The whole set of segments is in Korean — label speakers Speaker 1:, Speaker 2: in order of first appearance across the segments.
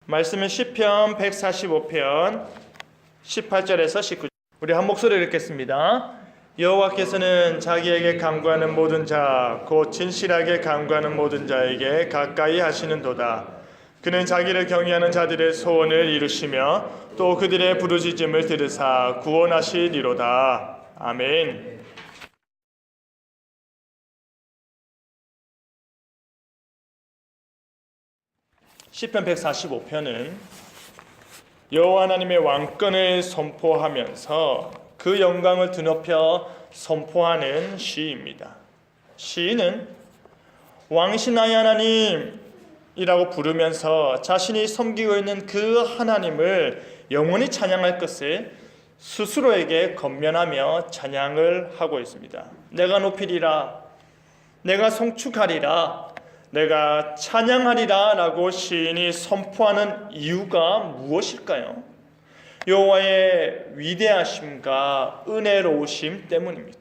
Speaker 1: 말씀은 시편 145편 18절에서 19절. 우리 한 목소리로 읽겠습니다. 여호와께서는 자기에게 간구하는 모든 자, 곧 진실하게 간구하는 모든 자에게 가까이 하시는도다. 그는 자기를 경외하는 자들의 소원을 이루시며 또 그들의 부르짖음을 들으사 구원하시리로다. 아멘. 시편 145편은 여호와 하나님의 왕권을 선포하면서 그 영광을 드높여 선포하는 시입니다. 시인은 왕신하의 하나님이라고 부르면서 자신이 섬기고 있는 그 하나님을 영원히 찬양할 것을 스스로에게 건면하며 찬양을 하고 있습니다. 내가 높이리라, 내가 송축하리라, 내가 찬양하리라 라고 시인이 선포하는 이유가 무엇일까요? 여호와의 위대하심과 은혜로우심 때문입니다.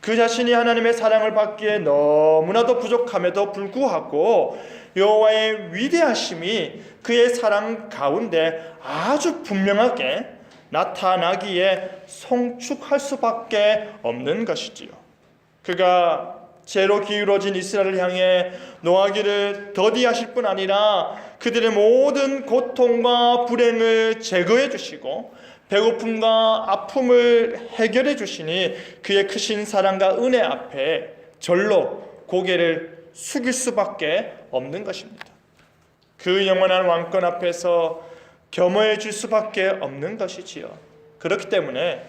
Speaker 1: 그 자신이 하나님의 사랑을 받기에 너무나도 부족함에도 불구하고 여호와의 위대하심이 그의 사랑 가운데 아주 분명하게 나타나기에 송축할 수밖에 없는 것이지요. 그가 죄로 기울어진 이스라엘을 향해 노하기를 더디하실 뿐 아니라 그들의 모든 고통과 불행을 제거해 주시고 배고픔과 아픔을 해결해 주시니 그의 크신 사랑과 은혜 앞에 절로 고개를 숙일 수밖에 없는 것입니다. 그 영원한 왕권 앞에서 겸허해질 수밖에 없는 것이지요. 그렇기 때문에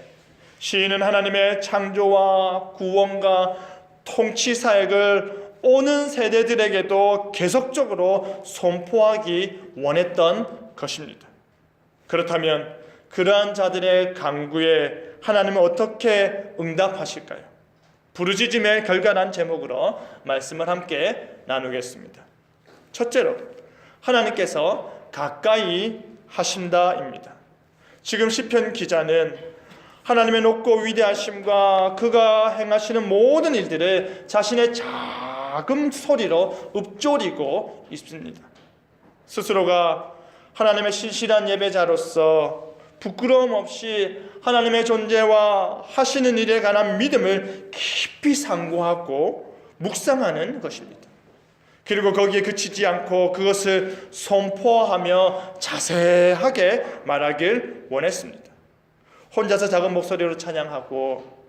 Speaker 1: 시인은 하나님의 창조와 구원과 통치 사역을 오는 세대들에게도 계속적으로 선포하기 원했던 것입니다. 그렇다면 그러한 자들의 간구에 하나님은 어떻게 응답하실까요? 부르짖음의 결과란 제목으로 말씀을 함께 나누겠습니다. 첫째로 하나님께서 가까이 하신다입니다. 지금 시편 기자는 하나님의 높고 위대하심과 그가 행하시는 모든 일들을 자신의 작은 소리로 읊조리고 있습니다. 스스로가 하나님의 신실한 예배자로서 부끄러움 없이 하나님의 존재와 하시는 일에 관한 믿음을 깊이 상고하고 묵상하는 것입니다. 그리고 거기에 그치지 않고 그것을 선포하며 자세하게 말하길 원했습니다. 혼자서 작은 목소리로 찬양하고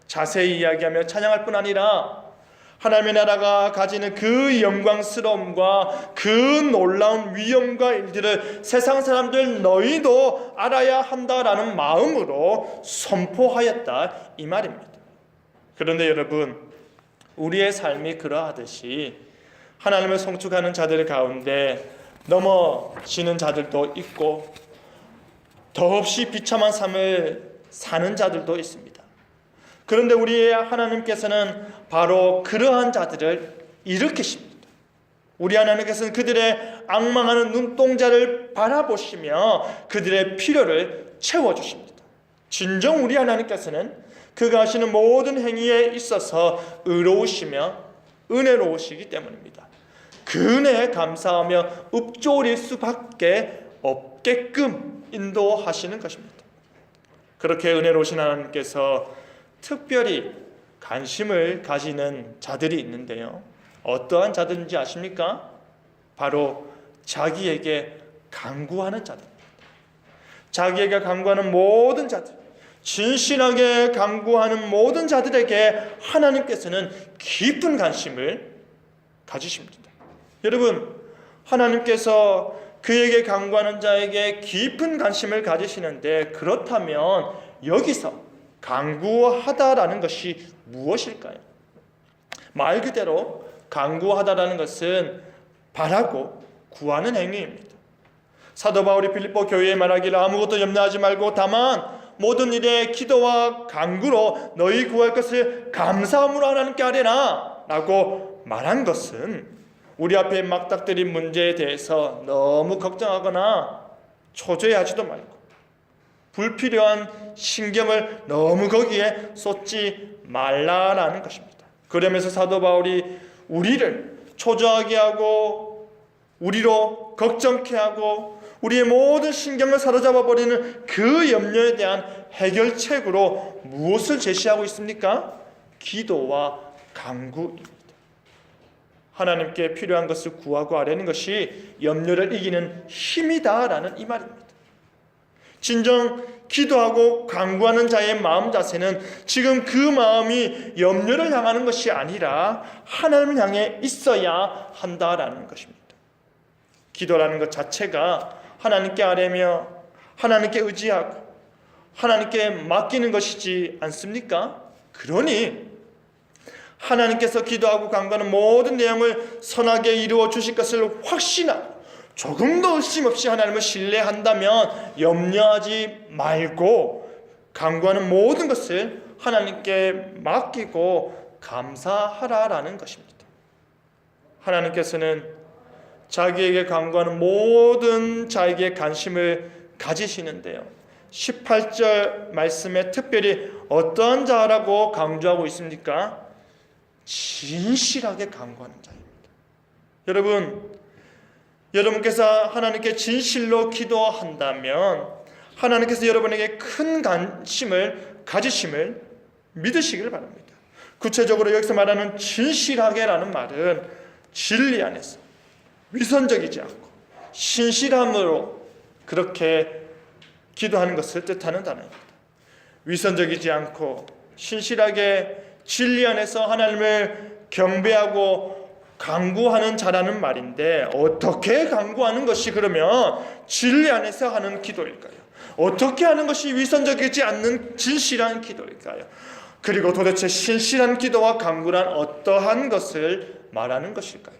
Speaker 1: 자세히 이야기하며 찬양할 뿐 아니라 하나님의 나라가 가지는 그 영광스러움과 그 놀라운 위엄과 일들을 세상 사람들 너희도 알아야 한다라는 마음으로 선포하였다 이 말입니다. 그런데 여러분, 우리의 삶이 그러하듯이 하나님을 송축하는 자들 가운데 넘어지는 자들도 있고 더없이 비참한 삶을 사는 자들도 있습니다. 그런데 우리의 하나님께서는 바로 그러한 자들을 일으키십니다. 우리 하나님께서는 그들의 앙망하는 눈동자를 바라보시며 그들의 필요를 채워주십니다. 진정 우리 하나님께서는 그가 하시는 모든 행위에 있어서 의로우시며 은혜로우시기 때문입니다. 그 은혜에 감사하며 읊조릴 수밖에 없게끔 인도하시는 것입니다. 그렇게 은혜로우신 하나님께서 특별히 관심을 가지는 자들이 있는데요. 어떠한 자들인지 아십니까? 바로 자기에게 간구하는 자들입니다. 자기에게 간구하는 모든 자들, 진실하게 간구하는 모든 자들에게 하나님께서는 깊은 관심을 가지십니다. 여러분, 하나님께서 그에게 간구하는 자에게 깊은 관심을 가지시는데 그렇다면 여기서 간구하다라는 것이 무엇일까요? 말 그대로 간구하다라는 것은 바라고 구하는 행위입니다. 사도 바울이 빌립보 교회에 말하기를 아무것도 염려하지 말고 다만 모든 일에 기도와 간구로 너희 구할 것을 감사함으로 하나님께 아뢰라 라고 말한 것은 우리 앞에 막닥뜨린 문제에 대해서 너무 걱정하거나 초조해하지도 말고 불필요한 신경을 너무 거기에 쏟지 말라라는 것입니다. 그러면서 사도 바울이 우리를 초조하게 하고 우리로 걱정케 하고 우리의 모든 신경을 사로잡아 버리는 그 염려에 대한 해결책으로 무엇을 제시하고 있습니까? 기도와 간구입니다. 하나님께 필요한 것을 구하고 아뢰는 것이 염려를 이기는 힘이다라는 이 말입니다. 진정 기도하고 간구하는 자의 마음 자세는 지금 그 마음이 염려를 향하는 것이 아니라 하나님을 향해 있어야 한다라는 것입니다. 기도라는 것 자체가 하나님께 아뢰며 하나님께 의지하고 하나님께 맡기는 것이지 않습니까? 그러니 하나님께서 기도하고 간구하는 모든 내용을 선하게 이루어 주실 것을 확신하고 조금도 의심 없이 하나님을 신뢰한다면 염려하지 말고 간구하는 모든 것을 하나님께 맡기고 감사하라라는 것입니다. 하나님께서는 자기에게 간구하는 모든 자에게 관심을 가지시는데요. 18절 말씀에 특별히 어떠한 자라고 강조하고 있습니까? 진실하게 간구하는 자입니다. 여러분께서 하나님께 진실로 기도한다면 하나님께서 여러분에게 큰 관심을 가지심을 믿으시길 바랍니다. 구체적으로 여기서 말하는 진실하게라는 말은 진리 안에서 위선적이지 않고 신실함으로 그렇게 기도하는 것을 뜻하는 단어입니다. 위선적이지 않고 신실하게 진리 안에서 하나님을 경배하고 간구하는 자라는 말인데 어떻게 간구하는 것이 그러면 진리 안에서 하는 기도일까요? 어떻게 하는 것이 위선적이지 않는 진실한 기도일까요? 그리고 도대체 신실한 기도와 간구란 어떠한 것을 말하는 것일까요?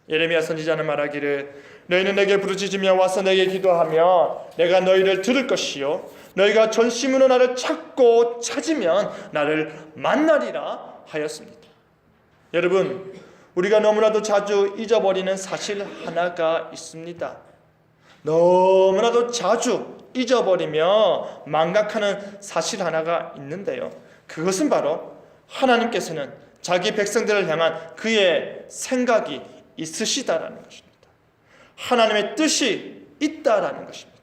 Speaker 1: 예레미야 선지자는 말하기를 너희는 내게 부르짖으며 와서 내게 기도하며 내가 너희를 들을 것이요 너희가 전심으로 나를 찾고 찾으면 나를 만나리라 하였습니다. 여러분, 우리가 너무나도 자주 잊어버리는 사실 하나가 있습니다. 너무나도 자주 잊어버리며 망각하는 사실 하나가 있는데요. 그것은 바로 하나님께서는 자기 백성들을 향한 그의 생각이 있으시다라는 것입니다. 하나님의 뜻이 있다라는 것입니다.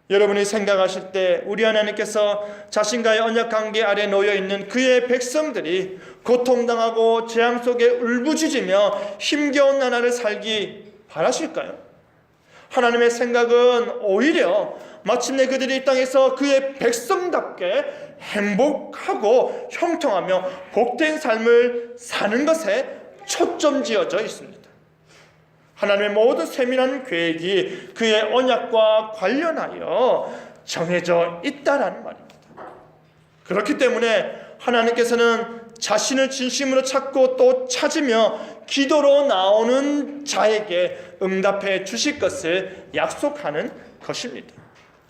Speaker 1: 여러분이 생각하실 때 우리 하나님께서 자신과의 언약 관계 아래 놓여 있는 그의 백성들이 고통당하고 재앙 속에 울부짖으며 힘겨운 나날을 살기 바라실까요? 하나님의 생각은 오히려 마침내 그들이 이 땅에서 그의 백성답게 행복하고 형통하며 복된 삶을 사는 것에 초점 지어져 있습니다. 하나님의 모든 세밀한 계획이 그의 언약과 관련하여 정해져 있다라는 말입니다. 그렇기 때문에 하나님께서는 자신을 진심으로 찾고 또 찾으며 기도로 나오는 자에게 응답해 주실 것을 약속하는 것입니다.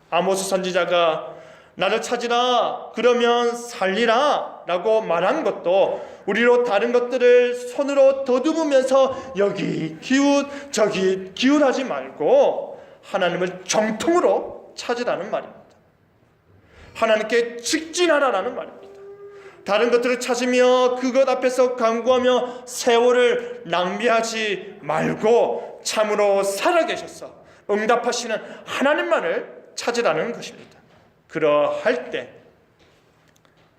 Speaker 1: 아모스 선지자가 나를 찾으라 그러면 살리라 라고 말한 것도 우리로 다른 것들을 손으로 더듬으면서 여기 기웃 저기 기웃하지 말고 하나님을 정통으로 찾으라는 말입니다. 하나님께 직진하라는 말입니다. 다른 것들을 찾으며 그것 앞에서 간구하며 세월을 낭비하지 말고 참으로 살아계셔서 응답하시는 하나님만을 찾으라는 것입니다. 그러할 때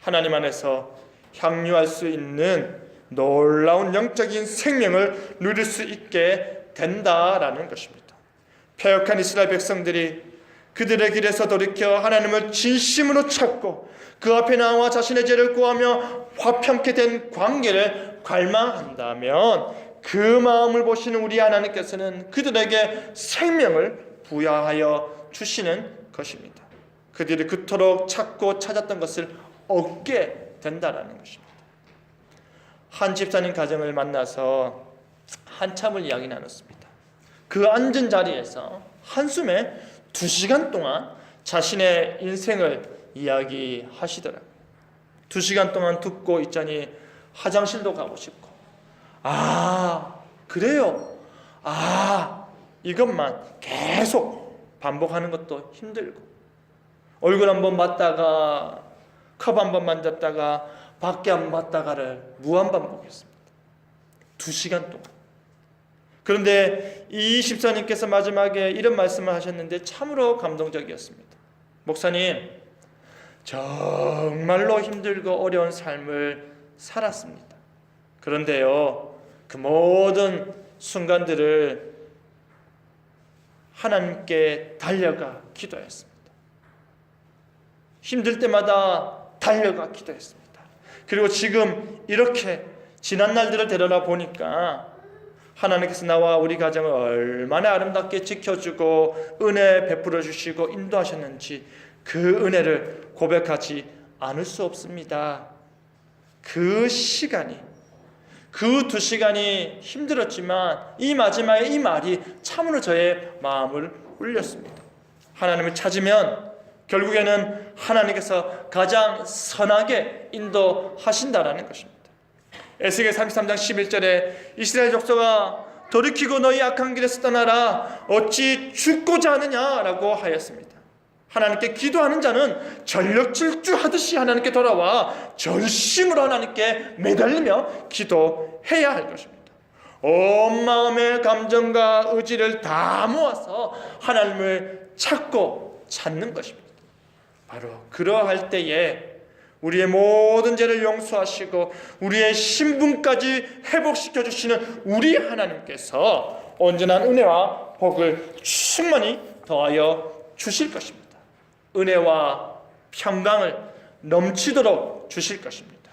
Speaker 1: 하나님 안에서 향유할 수 있는 놀라운 영적인 생명을 누릴 수 있게 된다라는 것입니다. 패역한 이스라엘 백성들이 그들의 길에서 돌이켜 하나님을 진심으로 찾고 그 앞에 나와 자신의 죄를 구하며 화평케 된 관계를 갈망한다면 그 마음을 보시는 우리 하나님께서는 그들에게 생명을 부여하여 주시는 것입니다. 그들이 그토록 찾고 찾았던 것을 얻게 된다라는 것입니다. 한 집사님 가정을 만나서 한참을 이야기 나눴습니다. 그 앉은 자리에서 한숨에 2시간 동안 자신의 인생을 이야기하시더라고요. 2시간 동안 듣고 있자니 화장실도 가고 싶고 그래요? 이것만 계속 반복하는 것도 힘들고 얼굴 한번 봤다가 컵 한번 만졌다가 밖에 한번 봤다가를 무한반복했습니다. 2시간 동안. 그런데 이 집사님께서 마지막에 이런 말씀을 하셨는데 참으로 감동적이었습니다. 목사님, 정말로 힘들고 어려운 삶을 살았습니다. 그런데요, 그 모든 순간들을 하나님께 달려가 기도했습니다. 힘들 때마다 달려가 기도했습니다. 그리고 지금 이렇게 지난 날들을 되돌아 보니까 하나님께서 나와 우리 가정을 얼마나 아름답게 지켜주고 은혜 베풀어 주시고 인도하셨는지 그 은혜를 고백하지 않을 수 없습니다. 그 시간이, 그 2시간이 힘들었지만 이 마지막에 이 말이 참으로 저의 마음을 울렸습니다. 하나님을 찾으면 결국에는 하나님께서 가장 선하게 인도하신다라는 것입니다. 에스겔 33장 11절에 이스라엘 족속아 돌이키고 너희 악한 길에서 떠나라 어찌 죽고자 하느냐라고 하였습니다. 하나님께 기도하는 자는 전력 질주하듯이 하나님께 돌아와 전심으로 하나님께 매달리며 기도해야 할 것입니다. 온 마음의 감정과 의지를 다 모아서 하나님을 찾는 것입니다. 바로 그러할 때에 우리의 모든 죄를 용서하시고 우리의 신분까지 회복시켜 주시는 우리 하나님께서 온전한 은혜와 복을 충만히 더하여 주실 것입니다. 은혜와 평강을 넘치도록 주실 것입니다.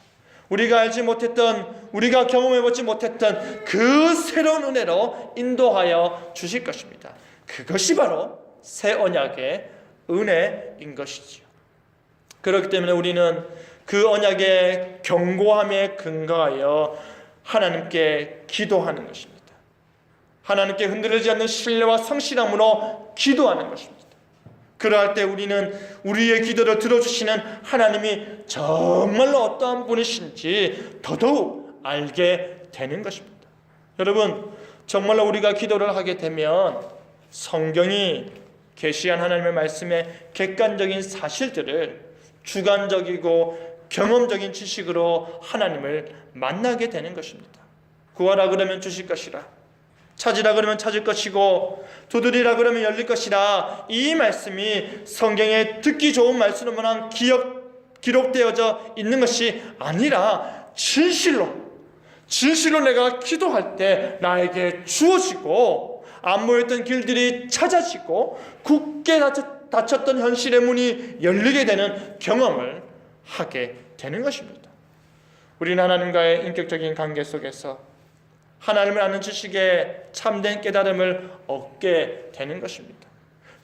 Speaker 1: 우리가 알지 못했던, 우리가 경험해보지 못했던 그 새로운 은혜로 인도하여 주실 것입니다. 그것이 바로 새 언약의 은혜인 것이지요. 그렇기 때문에 우리는 그 언약의 견고함에 근거하여 하나님께 기도하는 것입니다. 하나님께 흔들리지 않는 신뢰와 성실함으로 기도하는 것입니다. 그러할 때 우리는 우리의 기도를 들어주시는 하나님이 정말로 어떠한 분이신지 더더욱 알게 되는 것입니다. 여러분, 정말로 우리가 기도를 하게 되면 성경이 계시한 하나님의 말씀의 객관적인 사실들을 주관적이고 경험적인 지식으로 하나님을 만나게 되는 것입니다. 구하라 그러면 주실 것이라, 찾으라 그러면 찾을 것이고 두드리라 그러면 열릴 것이라. 이 말씀이 성경에 듣기 좋은 말씀으로만 기록되어져 있는 것이 아니라 진실로 내가 기도할 때 나에게 주어지고 안 보였던 길들이 찾아지고 굳게 닫혔던 현실의 문이 열리게 되는 경험을 하게 되는 것입니다. 우리는 하나님과의 인격적인 관계 속에서 하나님을 아는 지식에 참된 깨달음을 얻게 되는 것입니다.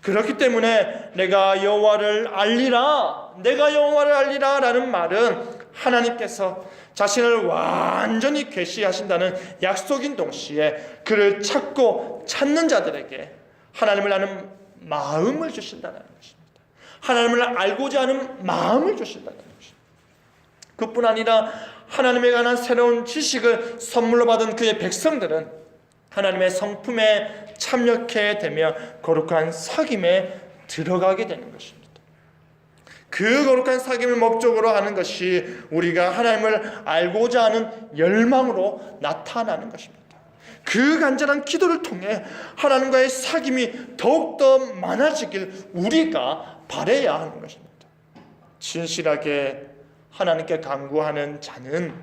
Speaker 1: 그렇기 때문에 내가 여호와를 알리라 라는 말은 하나님께서 자신을 완전히 계시하신다는 약속인 동시에 그를 찾는 자들에게 하나님을 아는 마음을 주신다는 것입니다. 하나님을 알고자 하는 마음을 주신다는 것입니다. 그뿐 아니라 하나님에 관한 새로운 지식을 선물로 받은 그의 백성들은 하나님의 성품에 참여하게 되며 거룩한 사귐에 들어가게 되는 것입니다. 그 거룩한 사귐을 목적으로 하는 것이 우리가 하나님을 알고자 하는 열망으로 나타나는 것입니다. 그 간절한 기도를 통해 하나님과의 사귐이 더욱더 많아지길 우리가 바라야 하는 것입니다. 진실하게 하나님께 간구하는 자는,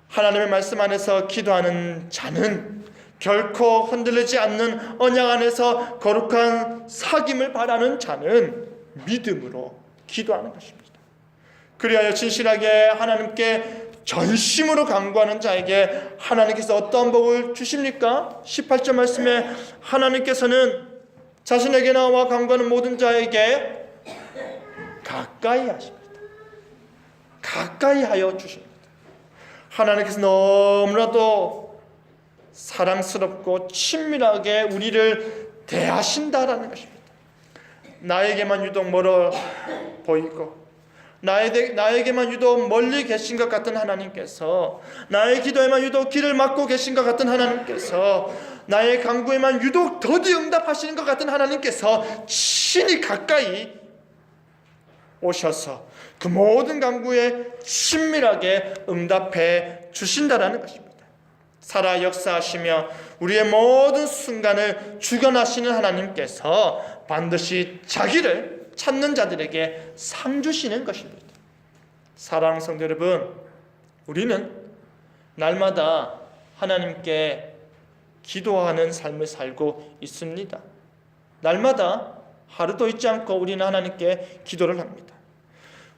Speaker 1: 하나님의 말씀 안에서 기도하는 자는 결코 흔들리지 않는 언약 안에서 거룩한 사귐을 바라는 자는 믿음으로 기도하는 것입니다. 그리하여 진실하게 하나님께 전심으로 간구하는 자에게 하나님께서 어떠한 복을 주십니까? 18절 말씀에 하나님께서는 자신에게 나와 간구하는 모든 자에게 가까이 하십니다. 가까이 하여 주십니다. 하나님께서 너무나도 사랑스럽고 친밀하게 우리를 대하신다라는 것입니다. 나에게만 유독 멀어 보이고 나에게만 유독 멀리 계신 것 같은 하나님께서, 나의 기도에만 유독 귀를 막고 계신 것 같은 하나님께서, 나의 간구에만 유독 더디 응답하시는 것 같은 하나님께서 친히 가까이 오셔서 그 모든 간구에 친밀하게 응답해 주신다라는 것입니다. 살아 역사하시며 우리의 모든 순간을 주관하시는 하나님께서 반드시 자기를 찾는 자들에게 상 주시는 것입니다. 사랑하는 성도 여러분, 우리는 날마다 하나님께 기도하는 삶을 살고 있습니다. 날마다 하루도 잊지 않고 우리는 하나님께 기도를 합니다.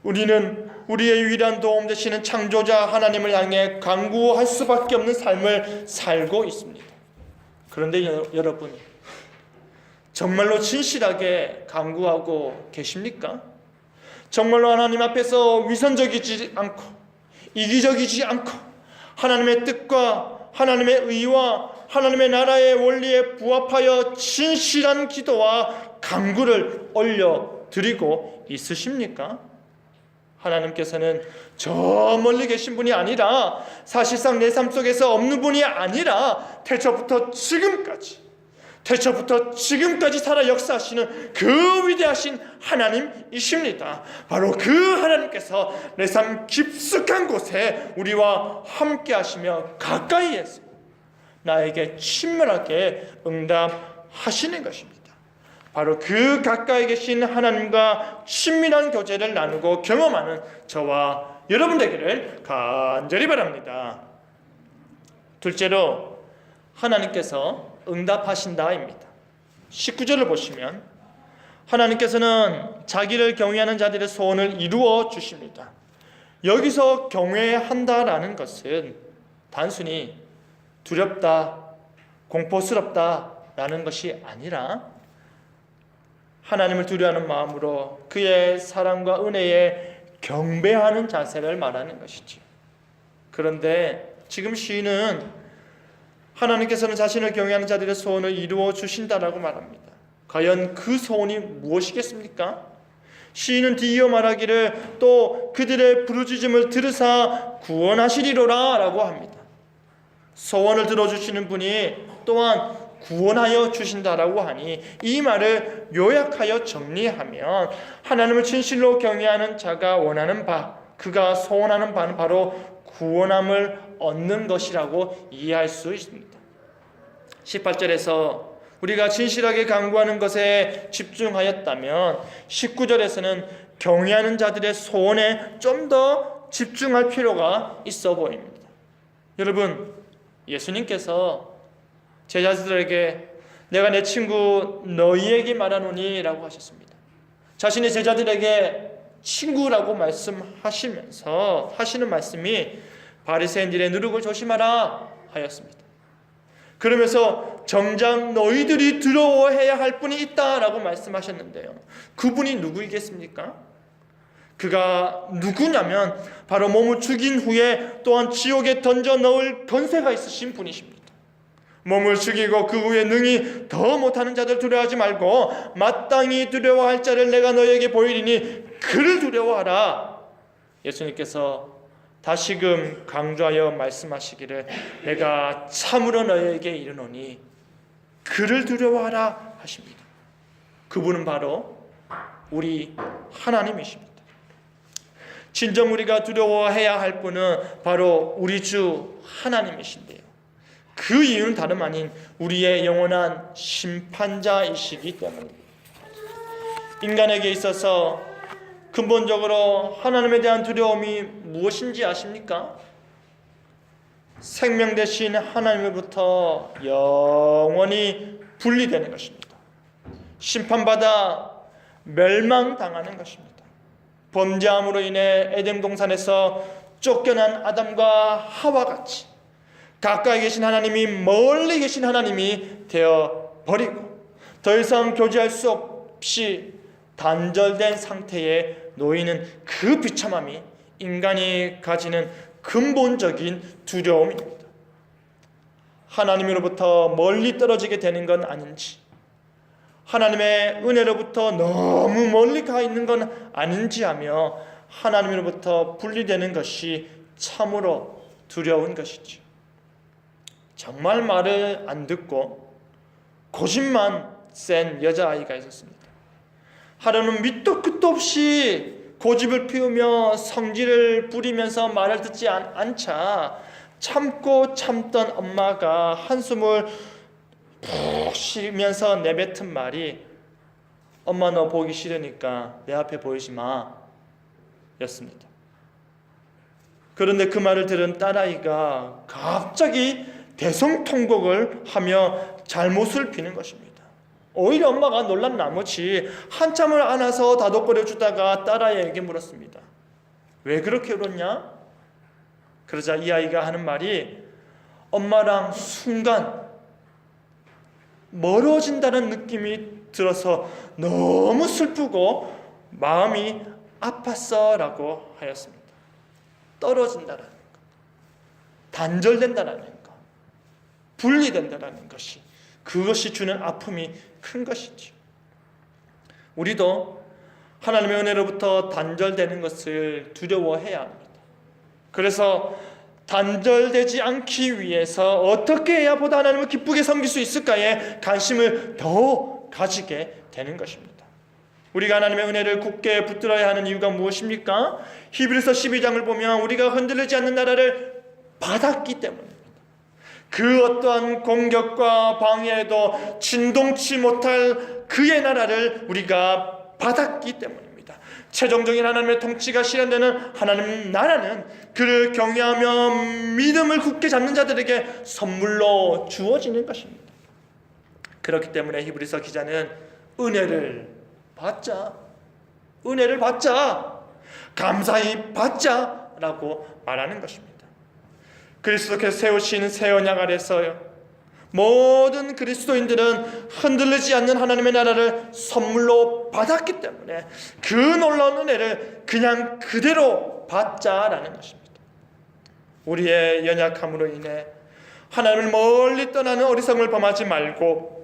Speaker 1: 우리는 우리의 유일한 도움 되시는 창조자 하나님을 향해 간구할 수밖에 없는 삶을 살고 있습니다. 그런데 여러분, 정말로 진실하게 간구하고 계십니까? 정말로 하나님 앞에서 위선적이지 않고 이기적이지 않고 하나님의 뜻과 하나님의 의와 하나님의 나라의 원리에 부합하여 진실한 기도와 간구를 올려드리고 있으십니까? 하나님께서는 저 멀리 계신 분이 아니라, 사실상 내 삶 속에서 없는 분이 아니라 태초부터 지금까지 살아 역사하시는 그 위대하신 하나님이십니다. 바로 그 하나님께서 내 삶 깊숙한 곳에 우리와 함께 하시며 가까이에서 나에게 친밀하게 응답하시는 것입니다. 바로 그 가까이 계신 하나님과 친밀한 교제를 나누고 경험하는 저와 여러분 되기를 간절히 바랍니다. 둘째로, 하나님께서 응답하신다입니다. 19절을 보시면 하나님께서는 자기를 경외하는 자들의 소원을 이루어 주십니다. 여기서 경외한다라는 것은 단순히 두렵다, 공포스럽다라는 것이 아니라 하나님을 두려워하는 마음으로 그의 사랑과 은혜에 경배하는 자세를 말하는 것이죠. 그런데 지금 시인은 하나님께서는 자신을 경외하는 자들의 소원을 이루어 주신다라고 말합니다. 과연 그 소원이 무엇이겠습니까? 시인은 뒤이어 말하기를 또 그들의 부르짖음을 들으사 구원하시리로라 라고 합니다. 소원을 들어주시는 분이 또한 구원하여 주신다라고 하니, 이 말을 요약하여 정리하면 하나님을 진실로 경외하는 자가 원하는 바, 그가 소원하는 바는 바로 구원함을 얻는 것이라고 이해할 수 있습니다. 18절에서 우리가 진실하게 간구하는 것에 집중하였다면 19절에서는 경외하는 자들의 소원에 좀 더 집중할 필요가 있어 보입니다. 여러분, 예수님께서 제자들에게 내가 내 친구 너희에게 말하노니 라고 하셨습니다. 자신의 제자들에게 친구라고 말씀하시면서 하시는 말씀이 바리새인들의 누룩을 조심하라 하였습니다. 그러면서 정작 너희들이 두려워해야 할 분이 있다라고 말씀하셨는데요, 그분이 누구이겠습니까? 그가 누구냐면 바로 몸을 죽인 후에 또한 지옥에 던져 넣을 권세가 있으신 분이십니다. 몸을 죽이고 그 후에 능히 더 못하는 자들 두려워하지 말고 마땅히 두려워할 자를 내가 너희에게 보이리니 그를 두려워하라. 예수님께서 다시금 강조하여 말씀하시기를 내가 참으로 너희에게 이르노니 그를 두려워하라 하십니다. 그분은 바로 우리 하나님이십니다. 진정 우리가 두려워해야 할 분은 바로 우리 주 하나님이신데요, 그 이유는 다름 아닌 우리의 영원한 심판자이시기 때문입니다. 인간에게 있어서 근본적으로 하나님에 대한 두려움이 무엇인지 아십니까? 생명 되신 하나님으로부터 영원히 분리되는 것입니다. 심판받아 멸망당하는 것입니다. 범죄함으로 인해 에덴 동산에서 쫓겨난 아담과 하와 같이 가까이 계신 하나님이 멀리 계신 하나님이 되어 버리고 더 이상 교제할 수 없이 단절된 상태에 놓이는 그 비참함이 인간이 가지는 근본적인 두려움입니다. 하나님으로부터 멀리 떨어지게 되는 건 아닌지, 하나님의 은혜로부터 너무 멀리 가 있는 건 아닌지 하며 하나님으로부터 분리되는 것이 참으로 두려운 것이죠. 정말 말을 안 듣고 고집만 센 여자아이가 있었습니다. 하루는 밑도 끝도 없이 고집을 피우며 성질을 부리면서 말을 듣지 않자 참고 참던 엄마가 한숨을 푹 쉬면서 내뱉은 말이 엄마 너 보기 싫으니까 내 앞에 보이지 마 였습니다. 그런데 그 말을 들은 딸아이가 갑자기 대성통곡을 하며 잘못을 비는 것입니다. 오히려 엄마가 놀란 나머지 한참을 안아서 다독거려 주다가 딸아이에게 물었습니다. 왜 그렇게 울었냐? 그러자 이 아이가 하는 말이 엄마랑 순간 멀어진다는 느낌이 들어서 너무 슬프고 마음이 아팠어 라고 하였습니다. 떨어진다라는 것, 단절된다라는 것, 분리된다라는 것이, 그것이 주는 아픔이 큰 것이죠. 우리도 하나님의 은혜로부터 단절되는 것을 두려워해야 합니다. 그래서 단절되지 않기 위해서 어떻게 해야 보다 하나님을 기쁘게 섬길 수 있을까에 관심을 더 가지게 되는 것입니다. 우리가 하나님의 은혜를 굳게 붙들어야 하는 이유가 무엇입니까? 히브리서 12장을 보면 우리가 흔들리지 않는 나라를 받았기 때문입니다. 그 어떠한 공격과 방해에도 진동치 못할 그의 나라를 우리가 받았기 때문입니다. 최종적인 하나님의 통치가 실현되는 하나님 나라는 그를 경외하며 믿음을 굳게 잡는 자들에게 선물로 주어지는 것입니다. 그렇기 때문에 히브리서 기자는 은혜를 받자, 감사히 받자라고 말하는 것입니다. 그리스도께서 세우신 새 언약 아래서 모든 그리스도인들은 흔들리지 않는 하나님의 나라를 선물로 받았기 때문에 그 놀라운 은혜를 그냥 그대로 받자라는 것입니다. 우리의 연약함으로 인해 하나님을 멀리 떠나는 어리석음을 범하지 말고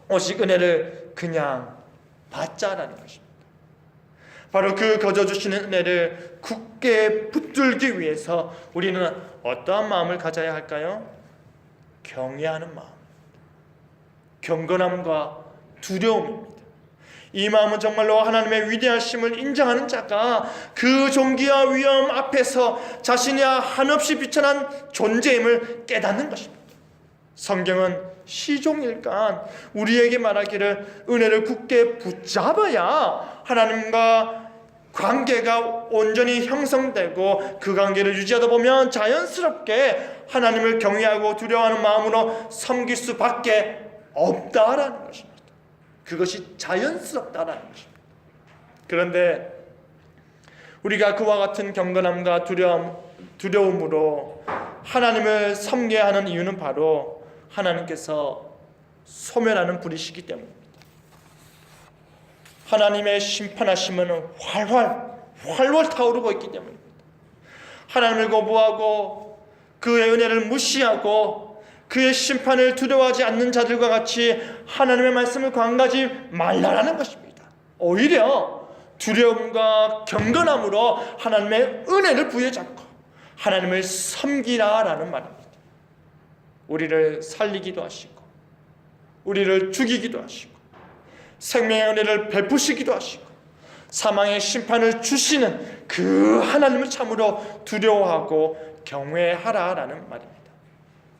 Speaker 1: 오직 은혜를 그냥 받자라는 것입니다. 바로 그 거저 주시는 은혜를 굳게 붙들기 위해서 우리는 어떠한 마음을 가져야 할까요? 경외하는 마음, 경건함과 두려움입니다. 이 마음은 정말로 하나님의 위대하심을 인정하는 자가 그 존귀와 위엄 앞에서 자신이 한없이 비천한 존재임을 깨닫는 것입니다. 성경은 시종일관 우리에게 말하기를 은혜를 굳게 붙잡아야 하나님과 관계가 온전히 형성되고 그 관계를 유지하다 보면 자연스럽게 하나님을 경외하고 두려워하는 마음으로 섬길 수밖에 없다라는 것입니다. 그것이 자연스럽다라는 것입니다. 그런데 우리가 그와 같은 경건함과 두려움으로 하나님을 섬겨야 하는 이유는 바로 하나님께서 소멸하는 분이시기 때문입니다. 하나님의 심판하심은 활활 타오르고 있기 때문입니다. 하나님을 거부하고 그의 은혜를 무시하고 그의 심판을 두려워하지 않는 자들과 같이 하나님의 말씀을 관가지 말라라는 것입니다. 오히려 두려움과 경건함으로 하나님의 은혜를 부여잡고 하나님을 섬기라라는 말입니다. 우리를 살리기도 하시고 우리를 죽이기도 하시고 생명의 은혜를 베푸시기도 하시고 사망의 심판을 주시는 그 하나님을 참으로 두려워하고 경외하라라는 말입니다.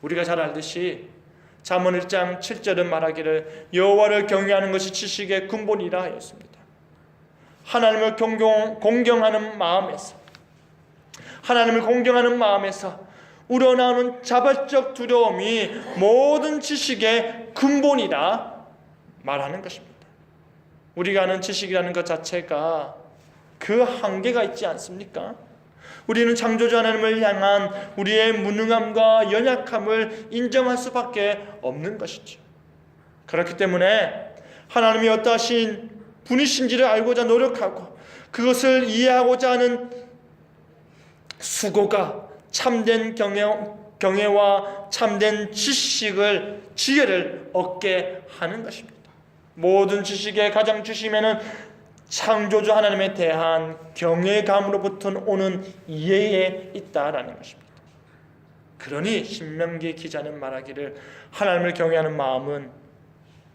Speaker 1: 우리가 잘 알듯이 잠언 1장 7절은 말하기를 여호와를 경외하는 것이 지식의 근본이라 하였습니다. 하나님을 공경하는 마음에서 우러나오는 자발적 두려움이 모든 지식의 근본이라 말하는 것입니다. 우리가 아는 지식이라는 것 자체가 그 한계가 있지 않습니까? 우리는 창조주 하나님을 향한 우리의 무능함과 연약함을 인정할 수밖에 없는 것이죠. 그렇기 때문에 하나님이 어떠하신 분이신지를 알고자 노력하고 그것을 이해하고자 하는 수고가 참된 경외와 참된 지혜를 얻게 하는 것입니다. 모든 지식의 가장 중심에는 창조주 하나님에 대한 경외감으로부터 오는 이해에 있다라는 것입니다. 그러니 신명기 기자는 말하기를 하나님을 경외하는 마음은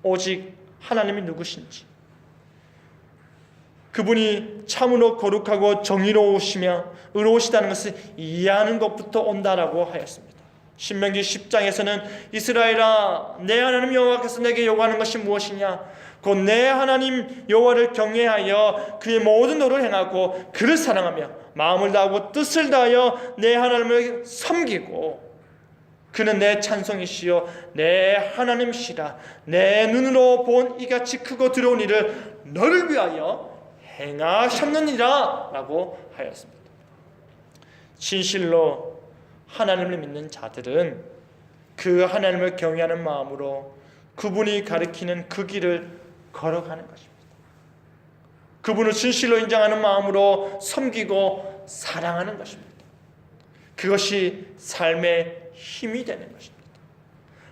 Speaker 1: 오직 하나님이 누구신지 그분이 참으로 거룩하고 정의로우시며 의로우시다는 것을 이해하는 것부터 온다라고 하였습니다. 신명기 10장에서는 이스라엘아, 내 하나님 여호와께서 내게 요구하는 것이 무엇이냐? 곧 내 하나님 여호와를 경외하여 그의 모든 도를 행하고 그를 사랑하며 마음을 다하고 뜻을 다하여 내 하나님을 섬기고 그는 내 찬송이시요 내 하나님이시라. 내 눈으로 본 이같이 크고 두려운 일을 너를 위하여 행하셨느니라 라고 하였습니다. 진실로 하나님을 믿는 자들은 그 하나님을 경외하는 마음으로 그분이 가리키는 그 길을 걸어가는 것입니다. 그분을 진실로 인정하는 마음으로 섬기고 사랑하는 것입니다. 그것이 삶의 힘이 되는 것입니다.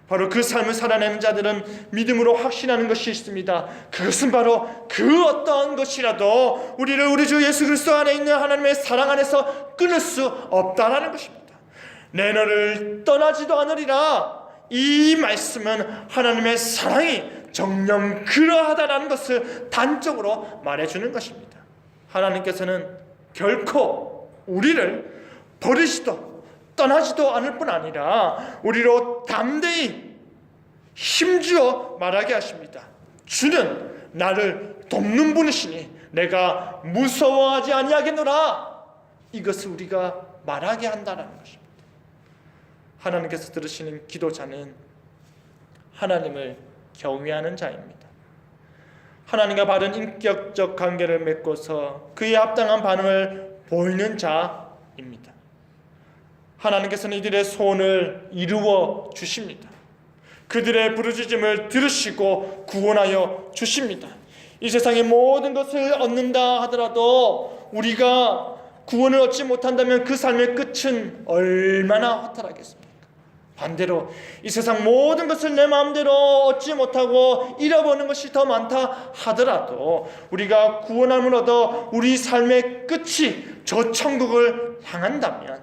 Speaker 1: 바로 그 삶을 살아내는 자들은 믿음으로 확신하는 것이 있습니다. 그것은 바로 그 어떠한 것이라도 우리를 우리 주 예수 그리스도 안에 있는 하나님의 사랑 안에서 끊을 수 없다라는 것입니다. 내 너를 떠나지도 않으리라. 이 말씀은 하나님의 사랑이 정녕 그러하다라는 것을 단적으로 말해주는 것입니다. 하나님께서는 결코 우리를 버리시도 떠나지도 않을 뿐 아니라 우리로 담대히 힘주어 말하게 하십니다. 주는 나를 돕는 분이시니 내가 무서워하지 아니하겠노라. 이것을 우리가 말하게 한다는 것입니다. 하나님께서 들으시는 기도자는 하나님을 경외하는 자입니다. 하나님과 바른 인격적 관계를 맺고서 그에 합당한 반응을 보이는 자입니다. 하나님께서는 이들의 소원을 이루어 주십니다. 그들의 부르짖음을 들으시고 구원하여 주십니다. 이 세상의 모든 것을 얻는다 하더라도 우리가 구원을 얻지 못한다면 그 삶의 끝은 얼마나 허탈하겠습니까? 반대로 이 세상 모든 것을 내 마음대로 얻지 못하고 잃어버리는 것이 더 많다 하더라도 우리가 구원함을 얻어 우리 삶의 끝이 저 천국을 향한다면,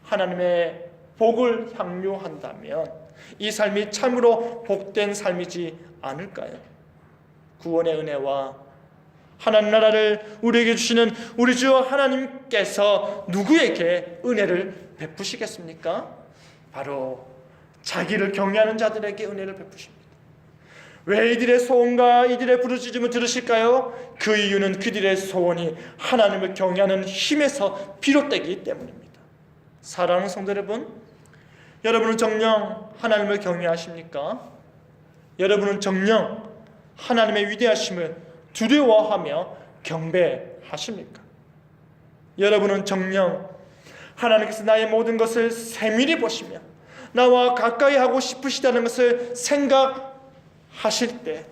Speaker 1: 하나님의 복을 향유한다면 이 삶이 참으로 복된 삶이지 않을까요? 구원의 은혜와 하나님 나라를 우리에게 주시는 우리 주 하나님께서 누구에게 은혜를 베푸시겠습니까? 바로 자기를 경외하는 자들에게 은혜를 베푸십니다. 왜 이들의 소원과 이들의 부르짖음을 들으실까요? 그 이유는 그들의 소원이 하나님을 경외하는 힘에서 비롯되기 때문입니다. 사랑하는 성도 여러분, 여러분은 정녕 하나님을 경외하십니까? 여러분은 정녕 하나님의 위대하심을 두려워하며 경배하십니까? 여러분은 정녕 하나님께서 나의 모든 것을 세밀히 보시며 나와 가까이 하고 싶으시다는 것을 생각하실 때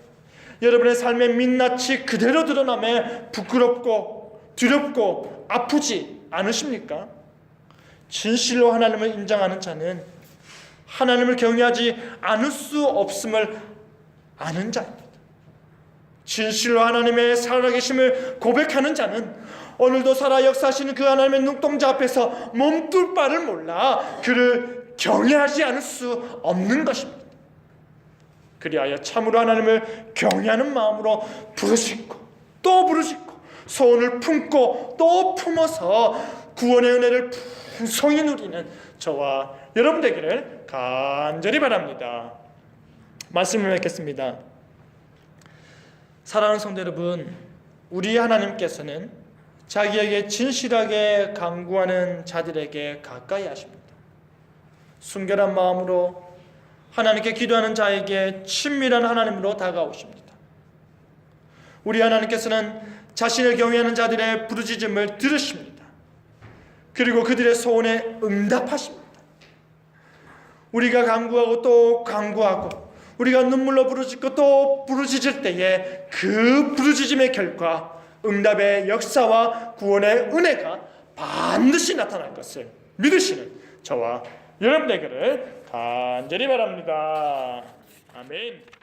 Speaker 1: 여러분의 삶의 민낯이 그대로 드러나며 부끄럽고 두렵고 아프지 않으십니까? 진실로 하나님을 인정하는 자는 하나님을 경외하지 않을 수 없음을 아는 자입니다. 진실로 하나님의 살아계심을 고백하는 자는 오늘도 살아 역사하시는 그 하나님의 눈동자 앞에서 몸둘 바를 몰라 그를 경외하지 않을 수 없는 것입니다. 그리하여 참으로 하나님을 경외하는 마음으로 부르짖고 또 부르짖고 소원을 품고 또 품어서 구원의 은혜를 풍성히 누리는 저와 여러분 되기를 간절히 바랍니다. 말씀을 맺겠습니다. 사랑하는 성도 여러분, 우리 하나님께서는 자기에게 진실하게 간구하는 자들에게 가까이 하십니다. 순결한 마음으로 하나님께 기도하는 자에게 친밀한 하나님으로 다가오십니다. 우리 하나님께서는 자신을 경외하는 자들의 부르짖음을 들으십니다. 그리고 그들의 소원에 응답하십니다. 우리가 간구하고 또 간구하고 우리가 눈물로 부르짖고 또 부르짖을 때에 그 부르짖음의 결과 응답의 역사와 구원의 은혜가 반드시 나타날 것을 믿으시는 저와 여러분 되기를 간절히 바랍니다. 아멘.